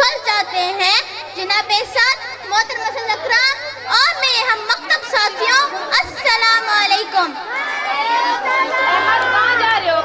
ڈھل جاتے ہیں۔ جناب ساتھ محترم مسئلہ اکرام اور میرے ہم مکتب ساتھیوں، السلام علیکم۔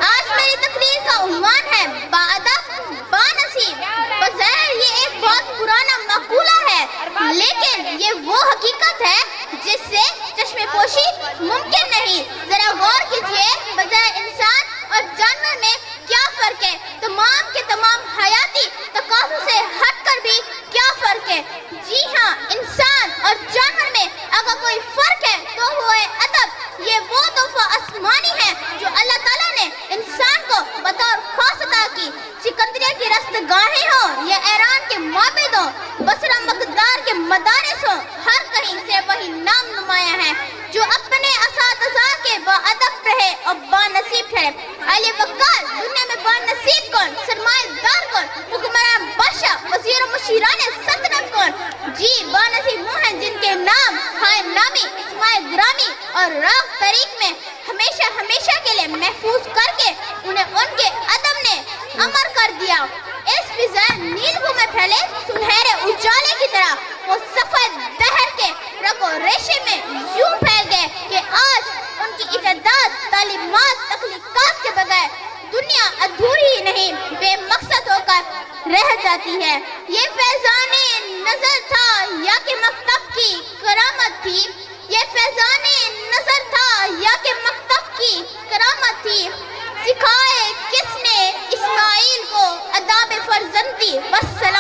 آج میری تقریر کا عنوان ہے باادب بانصیب۔ بظاہر یہ ایک بہت پرانا مقولہ ہے، لیکن یہ وہ حقیقت ہے جس سے چشم پوشی ممکن نہیں۔ ذرا غور کیجئے، بظاہر انسان اور جانور میں کیا فرق ہے؟ تمام کے تمام حیاتی تقاضوں سے ہٹ کر بھی کیا فرق ہے؟ جی ہاں، انسان اور جانور میں اگر کوئی فرق ہے تو وہ ہے ادب۔ یہ وہ تحفہ آسمانی ہے جو اللہ تعالیٰ نے انسان کو بطور خاص عطا کی۔ سکندریہ کی رستگاہیں ہوں یا ایران کے معبد ہوں، بصرہ مقدار کے مدارس ہوں، ہر کہیں سے وہی نام نمایاں ہے جو اپنے اساتذہ کے باادب رہے اور بانصیب ٹھہرے۔ علی وقال، دنیا میں بانصیب کون؟ سرمایہ دار کون؟ حکمران بادشاہ، وزیر و مشیران سلطنت کون؟ جی، بانصیب وہ ہیں جن کے نام ہائے نامی، اسماء گرامی اور راگ طریق میں ہمیشہ ہمیشہ کے لیے محفوظ کر کے انہیں ان کے ادب نے امر کر دیا۔ اس فضائے نیلگوں میں پھیلے سنہرے اجالے کی طرح وہ سفید دہر کے رگ و ریشے میں یوں پھیل گئے کہ آج ان کی ایجادات، تعلیمات، تخلیقات کے بغیر دنیا ادھوری ہی نہیں، بے مقصد ہو کر رہ جاتی ہے۔ یہ فیضان نظر تھا یا کہ مکتب کی کرامت تھی؟ یہ فیضان نظر تھا یا کہ مکتب کی کرامت تھی؟ سکھائے کس نے اسماعیل کو آداب فرزندی؟ والسلام۔